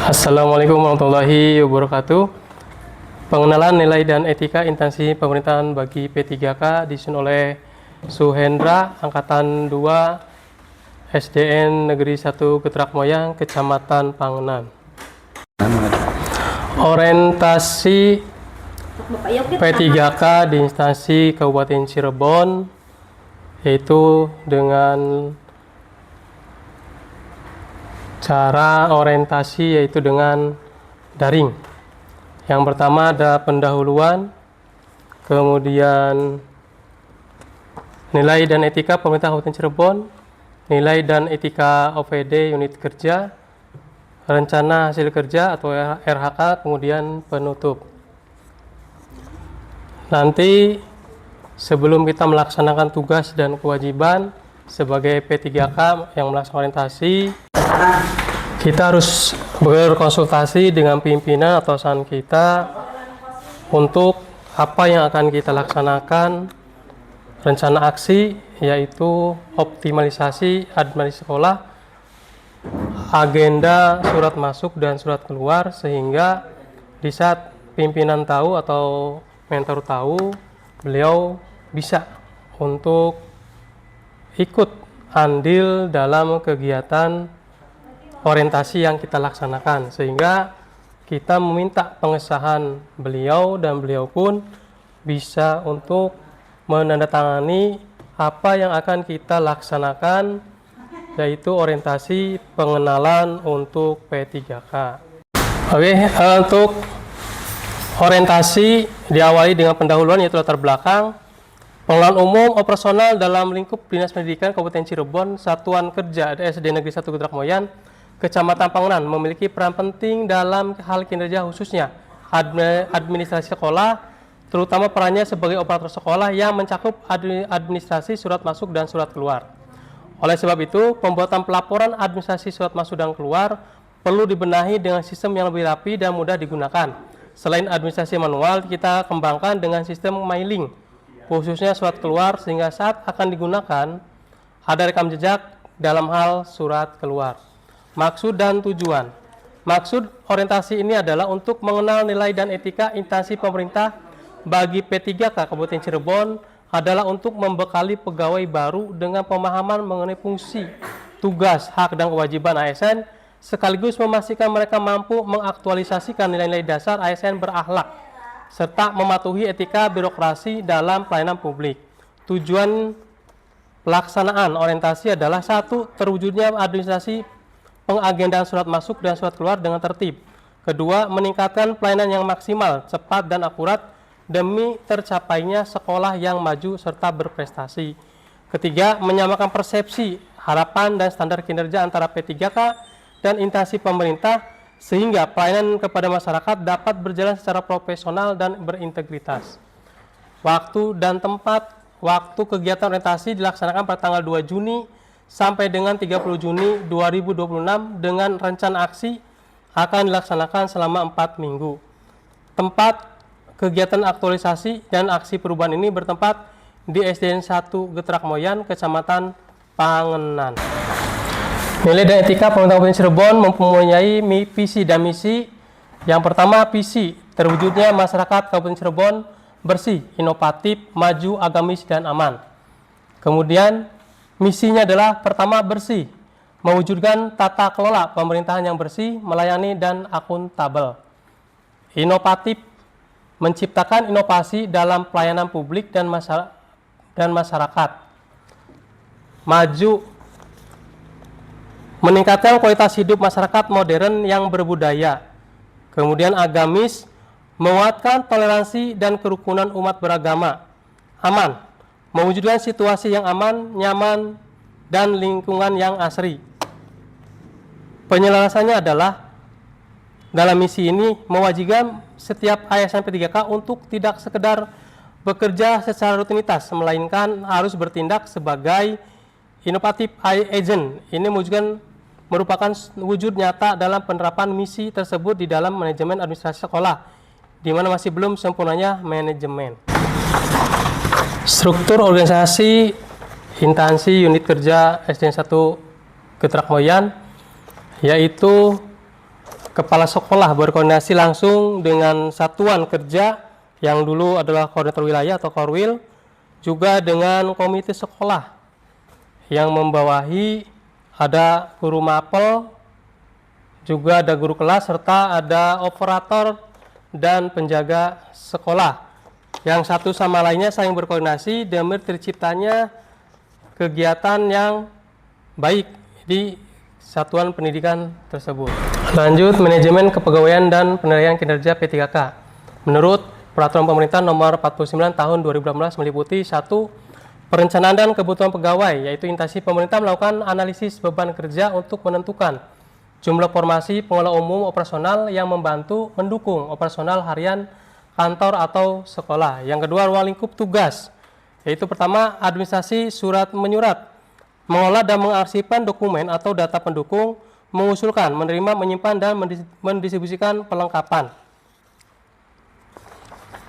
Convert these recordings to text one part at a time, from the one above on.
Assalamualaikum warahmatullahi wabarakatuh. Pengenalan nilai dan etika instansi pemerintahan bagi P3K disusun oleh Suhendra, Angkatan 2, SDN Negeri 1 Getrak Moyang, Kecamatan Pangenan. Orientasi P3K di instansi Kabupaten Cirebon yaitu dengan cara orientasi yaitu dengan daring. Yang pertama ada pendahuluan, kemudian nilai dan etika pemerintah Kabupaten Cirebon, nilai dan etika OPD unit kerja, rencana hasil kerja atau RHK, kemudian penutup. Nanti sebelum kita melaksanakan tugas dan kewajiban sebagai P3K yang melaksanakan orientasi, kita harus berkonsultasi dengan pimpinan atau atasan kita untuk apa yang akan kita laksanakan. Rencana aksi yaitu optimalisasi administrasi sekolah, agenda surat masuk dan surat keluar, sehingga di saat pimpinan tahu atau mentor tahu, beliau bisa untuk ikut andil dalam kegiatan orientasi yang kita laksanakan, sehingga kita meminta pengesahan beliau dan beliau pun bisa untuk menandatangani apa yang akan kita laksanakan, yaitu orientasi pengenalan untuk P3K. Oke, untuk orientasi diawali dengan pendahuluan yaitu latar belakang, pengenalan umum operasional dalam lingkup Dinas Pendidikan Kabupaten Cirebon, Satuan Kerja SD Negeri 1 Getrak Moyang, Kecamatan Pangenan memiliki peran penting dalam hal kinerja khususnya administrasi sekolah, terutama perannya sebagai operator sekolah yang mencakup administrasi surat masuk dan surat keluar. Oleh sebab itu, pembuatan pelaporan administrasi surat masuk dan keluar perlu dibenahi dengan sistem yang lebih rapi dan mudah digunakan. Selain administrasi manual, kita kembangkan dengan sistem mailing, khususnya surat keluar, sehingga saat akan digunakan ada rekam jejak dalam hal surat keluar. Maksud dan tujuan. Maksud orientasi ini adalah untuk mengenal nilai dan etika instansi pemerintah bagi P3K Kabupaten Cirebon, adalah untuk membekali pegawai baru dengan pemahaman mengenai fungsi, tugas, hak dan kewajiban ASN, sekaligus memastikan mereka mampu mengaktualisasikan nilai-nilai dasar ASN berakhlak, serta mematuhi etika birokrasi dalam pelayanan publik. Tujuan pelaksanaan orientasi adalah: 1. Terwujudnya administrasi pengagendaan surat masuk dan surat keluar dengan tertib. 2. Meningkatkan pelayanan yang maksimal, cepat dan akurat demi tercapainya sekolah yang maju serta berprestasi. 3. Menyamakan persepsi, harapan dan standar kinerja antara P3K dan instansi pemerintah sehingga pelayanan kepada masyarakat dapat berjalan secara profesional dan berintegritas. Waktu dan tempat. Waktu kegiatan orientasi dilaksanakan pada tanggal 2 Juni sampai dengan 30 Juni 2026 dengan rencana aksi akan dilaksanakan selama 4 minggu. Tempat kegiatan aktualisasi dan aksi perubahan ini bertempat di SDN 1 Getrak Moyang, Kecamatan Pangenan. Nilai dan etika pemerintah Kabupaten Cirebon mempunyai visi dan misi. Yang pertama, visi terwujudnya masyarakat Kabupaten Cirebon bersih, inovatif, maju, agamis, dan aman. Kemudian misinya adalah: pertama, bersih, mewujudkan tata kelola pemerintahan yang bersih, melayani, dan akuntabel. Inovatif, menciptakan inovasi dalam pelayanan publik dan masyarakat. Maju, meningkatkan kualitas hidup masyarakat modern yang berbudaya. Kemudian agamis, menguatkan toleransi dan kerukunan umat beragama. Aman, mewujudkan situasi yang aman, nyaman, dan lingkungan yang asri. Penyelesaiannya adalah dalam misi ini mewajibkan setiap ASN P3K untuk tidak sekedar bekerja secara rutinitas, melainkan harus bertindak sebagai inovatif agent. Ini merupakan wujud nyata dalam penerapan misi tersebut di dalam manajemen administrasi sekolah, di mana masih belum sempurnanya manajemen. Struktur organisasi instansi unit kerja SDN 1 Getrak Moyang yaitu Kepala sekolah berkoordinasi langsung dengan satuan kerja yang dulu adalah koordinator wilayah atau Korwil, juga dengan komite sekolah yang membawahi ada guru mapel, juga ada guru kelas, serta ada operator dan penjaga sekolah. Yang satu sama lainnya saling berkoordinasi demi terciptanya kegiatan yang baik di satuan pendidikan tersebut. Lanjut, manajemen kepegawaian dan penilaian kinerja P3K. Menurut Peraturan Pemerintah Nomor 49 Tahun 2018 meliputi 1. Perencanaan dan kebutuhan pegawai, yaitu instansi pemerintah melakukan analisis beban kerja untuk menentukan jumlah formasi pengelola umum operasional yang membantu mendukung operasional harian kantor atau sekolah. Yang kedua, ruang lingkup tugas, yaitu pertama, administrasi surat menyurat, mengolah dan mengarsipkan dokumen atau data pendukung, mengusulkan, menerima, menyimpan, dan mendistribusikan perlengkapan.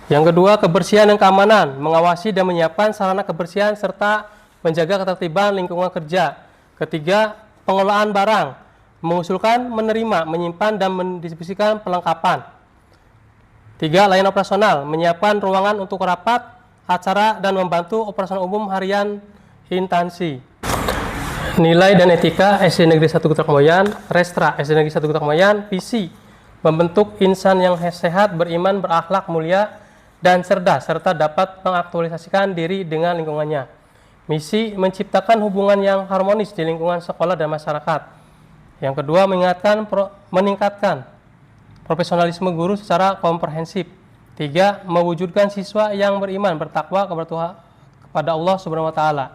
Yang kedua, kebersihan dan keamanan, mengawasi dan menyiapkan sarana kebersihan serta menjaga ketertiban lingkungan kerja. Ketiga, pengelolaan barang, mengusulkan, menerima, menyimpan, dan mendistribusikan perlengkapan. 3. Layanan operasional, menyiapkan ruangan untuk rapat, acara, dan membantu operasional umum harian instansi. Nilai dan etika SD Negeri 1 Gerakmoyan, Restra SD Negeri 1 Gerakmoyan, visi, membentuk insan yang sehat, beriman, berakhlak mulia, dan cerdas, serta dapat mengaktualisasikan diri dengan lingkungannya. Misi, menciptakan hubungan yang harmonis di lingkungan sekolah dan masyarakat. Yang kedua, meningkatkan profesionalisme guru secara komprehensif. 3. Mewujudkan siswa yang beriman, bertakwa kepada Allah Subhanahu wa taala.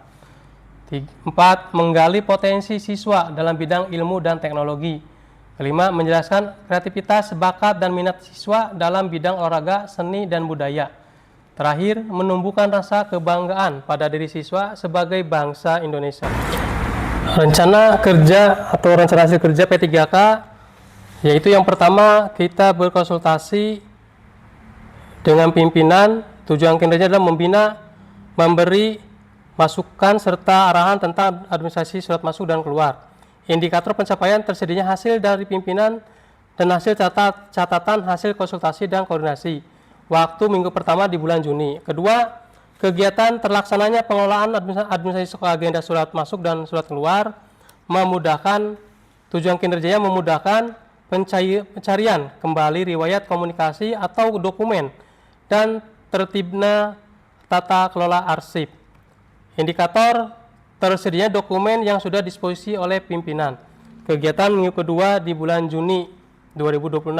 4. Menggali potensi siswa dalam bidang ilmu dan teknologi. 5. Menjelaskan kreativitas, bakat, dan minat siswa dalam bidang olahraga, seni, dan budaya. Terakhir, menumbuhkan rasa kebanggaan pada diri siswa sebagai bangsa Indonesia. Rencana kerja atau rencana hasil kerja P3K, yaitu yang pertama, kita berkonsultasi dengan pimpinan. Tujuan kinerja adalah membina, memberi masukan, serta arahan tentang administrasi surat masuk dan keluar. Indikator pencapaian tersedianya hasil dari pimpinan dan hasil catatan hasil konsultasi dan koordinasi. Waktu minggu pertama di bulan Juni. Kedua, kegiatan terlaksananya pengelolaan administrasi agenda surat masuk dan surat keluar, memudahkan, tujuan kinerjanya memudahkan pencarian kembali riwayat komunikasi atau dokumen dan tertibna tata kelola arsip. Indikator tersedianya dokumen yang sudah disposisi oleh pimpinan. Kegiatan minggu kedua di bulan Juni 2026.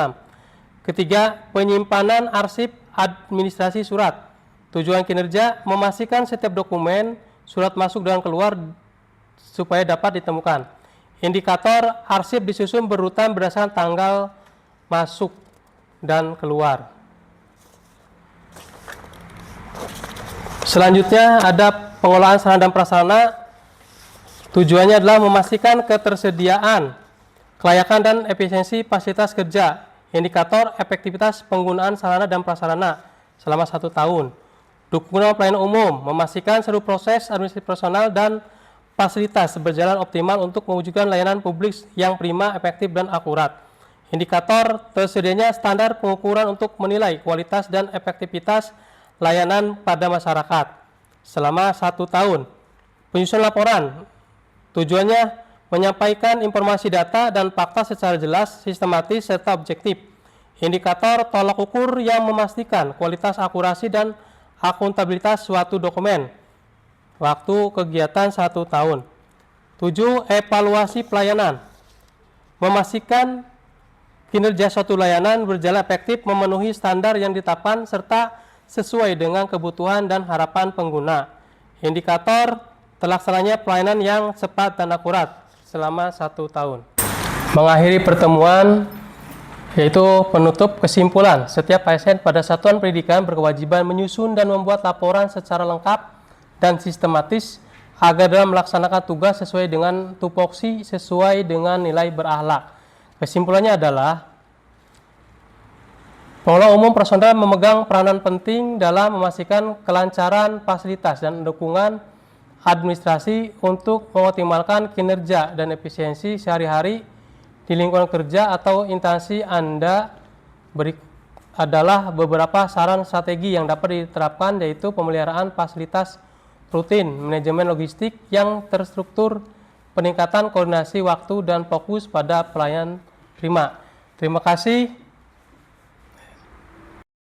Ketiga, penyimpanan arsip administrasi surat. Tujuan kinerja memastikan setiap dokumen surat masuk dan keluar supaya dapat ditemukan. Indikator arsip disusun berurutan berdasarkan tanggal masuk dan keluar. Selanjutnya ada pengelolaan sarana dan prasarana. Tujuannya adalah memastikan ketersediaan, kelayakan, dan efisiensi fasilitas kerja. Indikator efektivitas penggunaan sarana dan prasarana selama 1 tahun. Dukungan pelayanan umum, memastikan seluruh proses administrasi personal dan fasilitas berjalan optimal untuk mewujudkan layanan publik yang prima, efektif, dan akurat. Indikator tersedianya standar pengukuran untuk menilai kualitas dan efektivitas layanan pada masyarakat selama 1 tahun. Penyusunan laporan, tujuannya menyampaikan informasi data dan fakta secara jelas, sistematis, serta objektif. Indikator tolak ukur yang memastikan kualitas, akurasi, dan akuntabilitas suatu dokumen. Waktu kegiatan 1 tahun. 7. Evaluasi pelayanan, memastikan kinerja suatu layanan berjalan efektif, memenuhi standar yang ditetapkan, serta sesuai dengan kebutuhan dan harapan pengguna. Indikator terlaksananya pelayanan yang cepat dan akurat selama 1 tahun. Mengakhiri pertemuan, yaitu penutup kesimpulan. Setiap ASN pada satuan pendidikan berkewajiban menyusun dan membuat laporan secara lengkap dan sistematis agar dalam melaksanakan tugas sesuai dengan tupoksi, sesuai dengan nilai berakhlak. Kesimpulannya adalah pengelola umum personal memegang peranan penting dalam memastikan kelancaran fasilitas dan dukungan administrasi untuk mengoptimalkan kinerja dan efisiensi sehari-hari di lingkungan kerja atau instansi Anda adalah beberapa saran strategi yang dapat diterapkan, yaitu pemeliharaan fasilitas rutin, manajemen logistik yang terstruktur, peningkatan koordinasi waktu dan fokus pada pelayanan prima. Terima kasih.